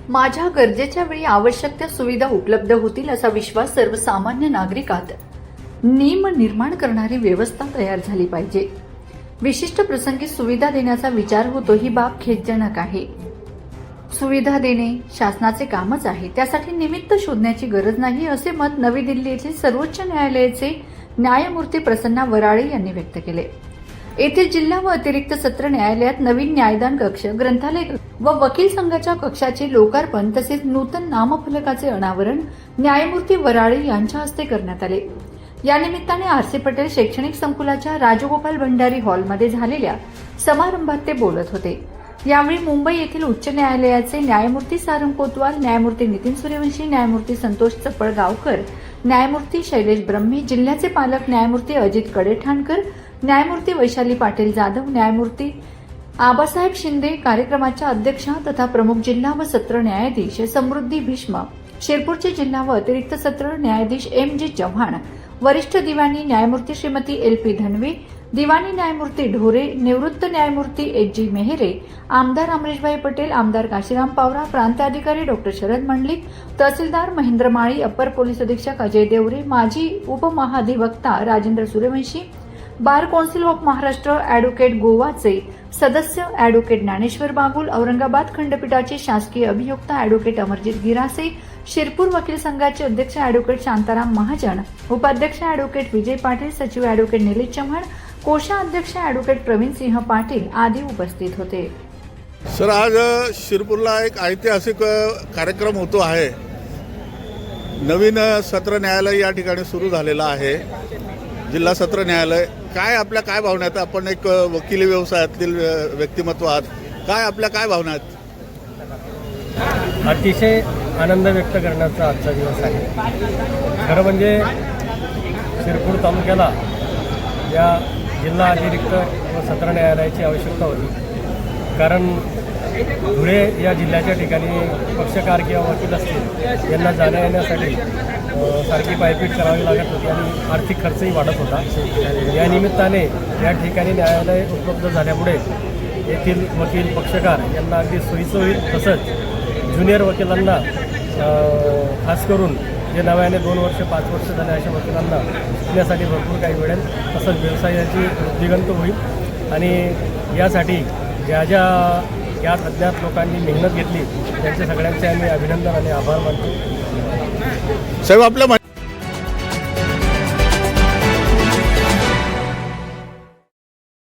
माझ्या गरजेच्या वेळी आवश्यक त्या सुविधा उपलब्ध होतील असा विश्वास सर्वसामान्य नागरिकात नियम निर्माण करणारी व्यवस्था तयार झाली पाहिजे। विशिष्ट प्रसंगी सुविधा देण्याचा विचार होतो ही बाब खेदजनक आहे। सुविधा देणे शासनाचे कामच आहे, त्यासाठी निमित्त शोधण्याची गरज नाही, असे मत नवी दिल्ली येथील सर्वोच्च न्यायालयाचे न्यायमूर्ती प्रसन्ना वराळे यांनी व्यक्त केले। येथे जिल्हा व अतिरिक्त सत्र न्यायालयात नवीन न्यायदान कक्ष, ग्रंथालय व वकील संघाच्या कक्षाचे लोकार्पण तसेच नूतन नामफलकाचे अनावरण न्यायमूर्ती वराळे यांच्या हस्ते करण्यात आले। या निमित्ताने आर.सी. पटेल शैक्षणिक संकुलाच्या राजगोपाल भंडारी हॉलमध्ये झालेल्या समारंभात ते बोलत होते। यावेळी मुंबई येथील उच्च न्यायालयाचे न्यायमूर्ती सारंग कोतवाल, न्यायमूर्ती नितीन सूर्यवंशी, न्यायमूर्ती संतोष चपळगावकर, न्यायमूर्ती शैलेश ब्रह्मे, जिल्ह्याचे पालक न्यायमूर्ती अजित कडेठाणकर, न्यायमूर्ती वैशाली पाटील जाधव, न्यायमूर्ती आबासाहेब शिंदे, कार्यक्रमाच्या अध्यक्षा तथा प्रमुख जिल्हा व सत्र न्यायाधीश समृद्धी भीष्म, शिरपूरचे जिल्हा व अतिरिक्त सत्र न्यायाधीश एम.जी. चव्हाण, वरिष्ठ दिवाणी न्यायमूर्ती श्रीमती एल.पी. धनवे, दिवाणी न्यायमूर्ती ढोरे, निवृत्त न्यायमूर्ती एच.जी. मेहरे, आमदार अमरीशभाई पटेल, आमदार काशीराम पावरा, प्रांताधिकारी डॉ. शरद मंडलिक, तहसीलदार महेंद्र माळी, अप्पर पोलीस अधीक्षक अजय देवरे, माजी उपमहाधिवक्ता Rajendra Suryavanshi, Bar Council of Maharashtra advocate गोवाचे सदस्य ॲडव्होकेट ज्ञानेश्वर बागुल, औरंगाबाद खंडपीठाचे शासकीय अभियोक्ता ॲडव्होकेट अमरजीत गिरासे, शिरपूर वकील संघाचे अध्यक्ष ॲडव्होकेट शांताराम महाजन, उपाध्यक्ष ॲडव्होकेट विजय पाटील, सचिव ॲडव्होकेट निलेश चव्हाण, कोषाध्यक्ष ॲडव्होकेट प्रवीण सिंह पाटील आदी उपस्थित होते। सर, आज शिरपूरला एक ऐतिहासिक कार्यक्रम होतो आहे। नवीन सत्र न्यायालय या ठिकाणी सुरू झालेलं आहे, जिल्हा सत्र न्यायालय। काय भावना आहेत? आपण एक वकिली व्यवसायातील व्यक्तिमत्व आहात, काय भावना आहेत? अतिशय आनंद व्यक्त करण्याचा आजचा दिवस आहे। खरं म्हणजे शिरपूर तालुक्याला या जिल्हा अतिरिक्त व सत्र न्यायालयाची आवश्यकता होती, कारण धुळे या जिल्ह्याच्या ठिकाणी पक्षकार किंवा वकील असतील यांना जाण्या येण्यासाठी सारखी पायपीट करावी लागत होती आणि आर्थिक खर्चही वाढत होता। या निमित्ताने या ठिकाणी न्यायालय उपलब्ध झाल्यामुळे येथील वकील पक्षकार यांना अगदी सोयीचं होईल, तसंच ज्युनियर वकिलांना खास करून जे नव्याने 2 वर्ष 5 वर्ष झाले अशा वकिलांना शिकण्यासाठी भरपूर काही मिळेल, तसंच व्यवसायाची वृद्धिगंत होईल। आणि यासाठी या अज्ञात लोकांनी मेहनत घेतली त्यांच्या सगळ्यांचे आम्ही अभिनंदन आणि आभार मानतो। साहेब, आपल्या